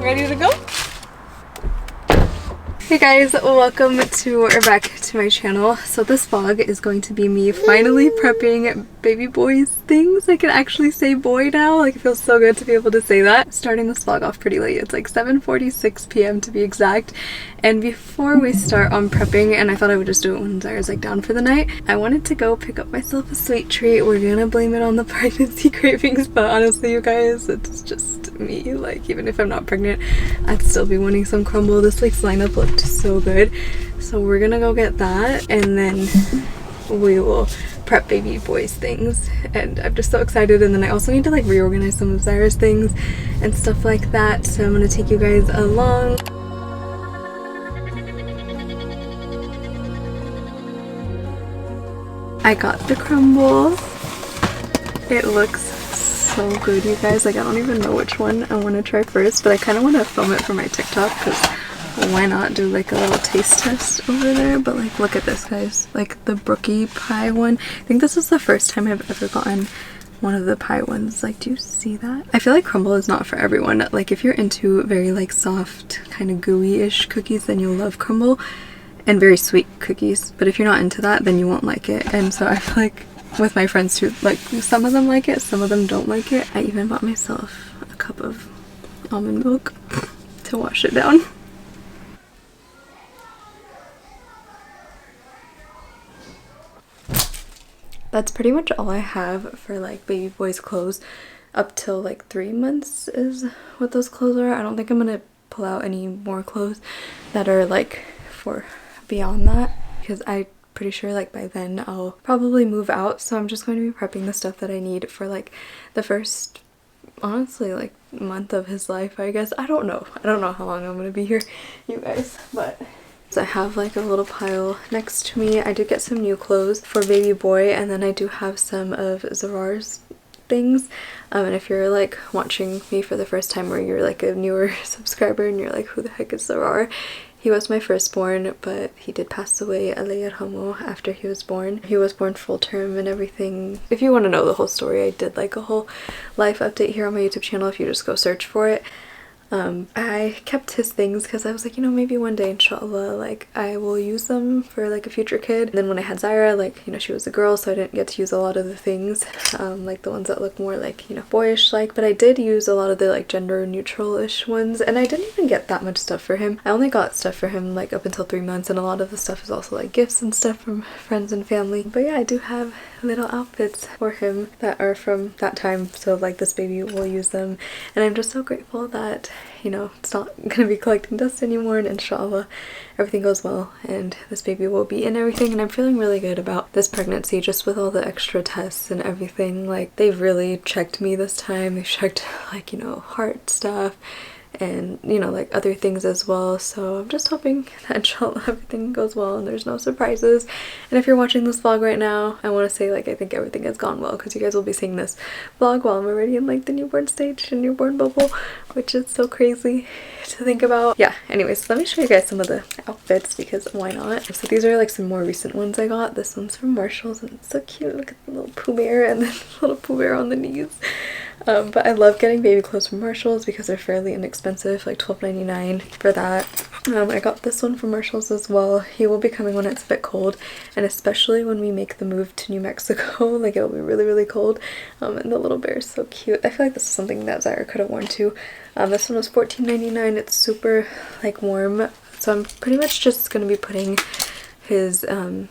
Ready to go? Hey guys, welcome to or back to my channel. So this vlog is going to be me finally prepping baby boy's things. I can actually say boy now. Like, it feels so good to be able to say that. Starting this vlog off pretty late. It's like 7:46 p.m. to be exact. And before we start on prepping, and I thought I would just do it when Zyra's like down for the night, I wanted to go pick up myself a sweet treat. We're gonna blame it on the pregnancy cravings, but honestly you guys, it's just me. Like, even if I'm not pregnant, I'd still be wanting some crumble. This week's lineup looked so good, so we're gonna go get that and then we will prep baby boy's things. And I'm just so excited. And then I also need to like reorganize some of Zyra's things and stuff like that, so I'm gonna take you guys along. I got the crumble. It looks so good, you guys. Like, I don't even know which one I want to try first, but I kind of want to film it for my TikTok because why not do like a little taste test over there. But like, look at this, guys. Like the brookie pie one. I think this is the first time I've ever gotten one of the pie ones. Like, do you see that? I feel like crumble is not for everyone. Like, if you're into very like soft kind of gooey-ish cookies, then you'll love crumble, and very sweet cookies. But if you're not into that, then you won't like it. And so I feel like with my friends too, like some of them like it, some of them don't like it. I even bought myself a cup of almond milk to wash it down. That's pretty much all I have for like baby boy's clothes up till like 3 months is what those clothes are. I don't think I'm gonna pull out any more clothes that are like for beyond that, because I'm pretty sure like by then I'll probably move out. So I'm just going to be prepping the stuff that I need for like the first, honestly, like month of his life, I guess. I don't know how long I'm gonna be here, you guys, but I have like a little pile next to me. I did get some new clothes for baby boy, and then I do have some of Zarar's things. And if you're like watching me for the first time, or you're like a newer subscriber and you're like, who the heck is Zarar? He was my firstborn, but he did pass away after he was born. He was born full term and everything. If you want to know the whole story, I did like a whole life update here on my YouTube channel if you just go search for it. I kept his things because I was like, you know, maybe one day, inshallah, like I will use them for like a future kid. And then when I had Zyra, like, you know, she was a girl, so I didn't get to use a lot of the things, like the ones that look more like, you know, boyish like, but I did use a lot of the like gender neutral-ish ones. And I didn't even get that much stuff for him. I only got stuff for him like up until 3 months, and a lot of the stuff is also like gifts and stuff from friends and family. But yeah, I do have little outfits for him that are from that time, so like this baby will use them. And I'm just so grateful that, you know, it's not gonna be collecting dust anymore, and inshallah everything goes well and this baby will be in everything. And I'm feeling really good about this pregnancy, just with all the extra tests and everything. Like, they've really checked me this time. They've checked like, you know, heart stuff and, you know, like other things as well. So I'm just hoping that inshallah everything goes well and there's no surprises. And if you're watching this vlog right now, I want to say like I think everything has gone well, because you guys will be seeing this vlog while I'm already in like the newborn stage and newborn bubble, which is so crazy to think about. Yeah, anyways, let me show you guys some of the outfits, because why not? So these are like some more recent ones I got. This one's from Marshall's and it's so cute. Look at the little Pooh Bear and then the little Pooh Bear on the knees. But I love getting baby clothes from Marshall's because they're fairly inexpensive, like $12.99 for that. I got this one from Marshall's as well. He will be coming when it's a bit cold, and especially when we make the move to New Mexico, like it'll be really, really cold. And the little bear is so cute. I feel like this is something that Zyra could have worn too. This one was $14.99. It's super like warm, so I'm pretty much just gonna be putting his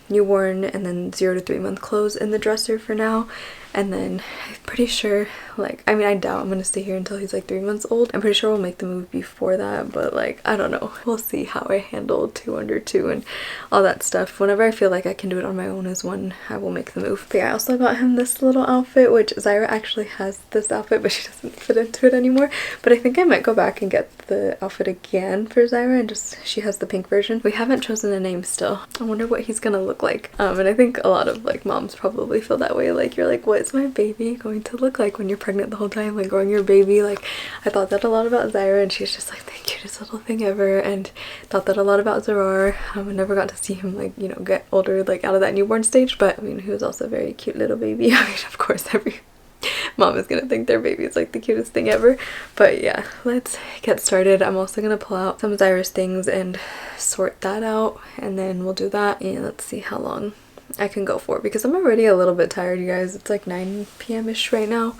newborn and then 0 to 3 month clothes in the dresser for now. And then I'm pretty sure, like, I mean, I doubt I'm gonna stay here until he's like 3 months old. I'm pretty sure we'll make the move before that, but like, I don't know. We'll see how I handle 2 under 2 and all that stuff. Whenever I feel like I can do it on my own as one, I will make the move. But yeah, I also got him this little outfit, which Zyra actually has this outfit, but she doesn't fit into it anymore. But I think I might go back and get the outfit again for Zyra, and just, she has the pink version. We haven't chosen a name still. I wonder what he's gonna look like. And I think a lot of like moms probably feel that way. Like, you're like, what is my baby going to look like when you're pregnant the whole time, like growing your baby? Like, I thought that a lot about Zyra, and she's just like the cutest little thing ever, and thought that a lot about Zarar. I never got to see him like, you know, get older, like out of that newborn stage, but I mean, he was also a very cute little baby. I mean, of course, every Mom is gonna think their baby is like the cutest thing ever. But yeah, let's get started. I'm also gonna pull out some Zyra's things and sort that out, and then we'll do that, and let's see how long I can go for, because I'm already a little bit tired, you guys. It's like 9 p.m.-ish right now,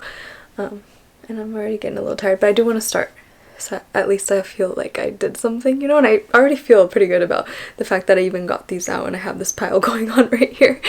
and I'm already getting a little tired, but I do want to start. So at least I feel like I did something, you know, and I already feel pretty good about the fact that I even got these out and I have this pile going on right here.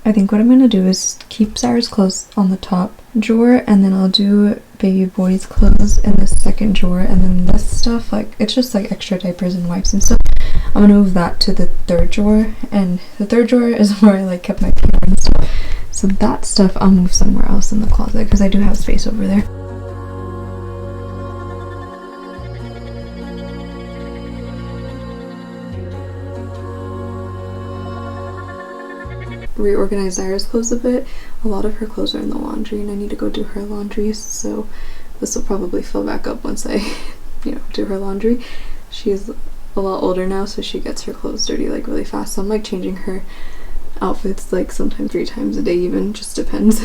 I think what I'm gonna do is keep Zyra's clothes on the top drawer, and then I'll do baby boy's clothes in the second drawer, and then this stuff, like, it's just like extra diapers and wipes and stuff, I'm gonna move that to the third drawer, and the third drawer is where I like kept my PR and stuff. So that stuff I'll move somewhere else in the closet because I do have space over there. Reorganize Zyra's clothes a bit. A lot of her clothes are in the laundry and I need to go do her laundry, so this will probably fill back up once I do her laundry. She's a lot older now, so she gets her clothes dirty like really fast, so I'm like changing her outfits like sometimes 3 times a day, even, just depends.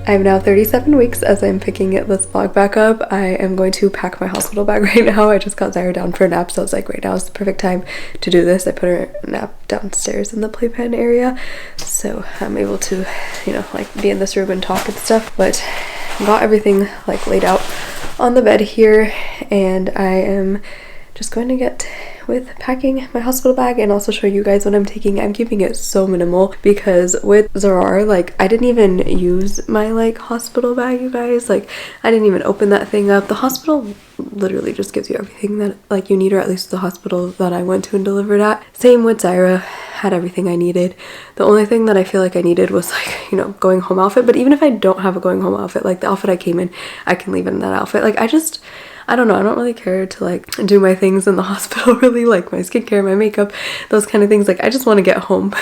I'm now 37 weeks as I'm picking this vlog back up. I am going to pack my hospital bag right now. I just got Zyra down for a nap, so I was like, right now is the perfect time to do this. I put her nap downstairs in the playpen area, so I'm able to, like be in this room and talk and stuff. But got everything like laid out on the bed here, and I am just going to get with packing my hospital bag and also show you guys what I'm taking. I'm keeping it so minimal because with Zarar, like, I didn't even use my like hospital bag, you guys. Like, I didn't even open that thing up. The hospital literally just gives you everything that like you need, or at least the hospital that I went to and delivered at. Same with Zyra, had everything I needed. The only thing that I feel like I needed was like, going home outfit, but even if I don't have a going home outfit, like the outfit I came in, I can leave it in that outfit. Like, I don't know, I don't really care to like do my things in the hospital, really, like my skincare, my makeup, those kind of things. Like, I just want to get home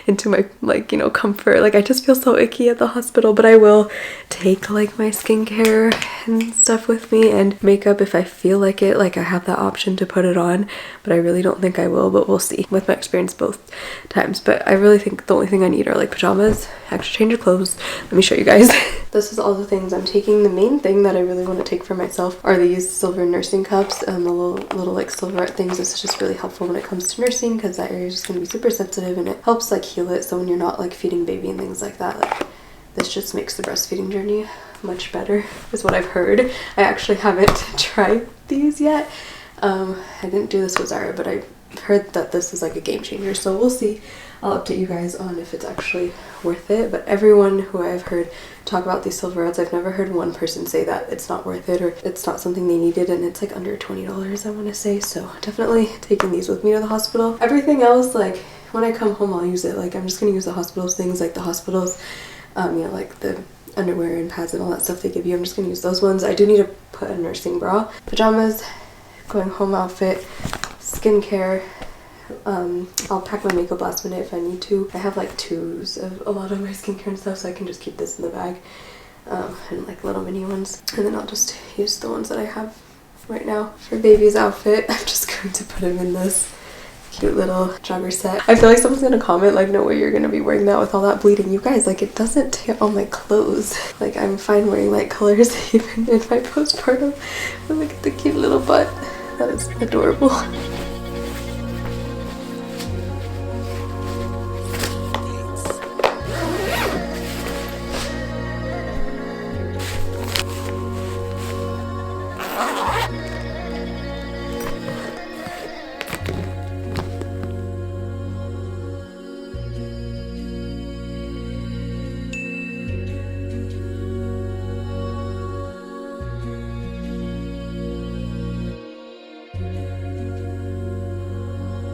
into my like, comfort. Like, I just feel so icky at the hospital, but I will take like my skincare and stuff with me and makeup if I feel like it. Like, I have that option to put it on, but I really don't think I will, but we'll see with my experience both times. But I really think the only thing I need are like pajamas, extra change of clothes. Let me show you guys. This is all the things I'm taking. The main thing that I really want to take for myself are these silver nursing cups and the little like silverette things. This is just really helpful when it comes to nursing because that area is just going to be super sensitive, and it helps like heal it. So when you're not like feeding baby and things like that, like this just makes the breastfeeding journey much better, is what I've heard. I actually haven't tried these yet. I didn't do this with Zyra, but I heard that this is like a game changer, so we'll see. I'll update you guys on if it's actually worth it. But everyone who I've heard talk about these silverettes, I've never heard one person say that it's not worth it or it's not something they needed, and it's like under $20, I want to say. So definitely taking these with me to the hospital. Everything else, like when I come home, I'll use it. Like, I'm just gonna use the hospital's things, like the hospital's like the underwear and pads and all that stuff they give you. I'm just gonna use those ones. I do need to put a nursing bra, pajamas, going home outfit, skincare. I'll pack my makeup last minute if I need to. I have like tubes of a lot of my skincare and stuff, so I can just keep this in the bag, and like little mini ones, and then I'll just use the ones that I have right now. For baby's outfit, I'm just going to put him in this cute little jogger set. I feel like someone's gonna comment like, no way you're gonna be wearing that with all that bleeding. You guys, like, it doesn't tear all my clothes. Like, I'm fine wearing light colors even in my postpartum. But look at the cute little butt. That is adorable.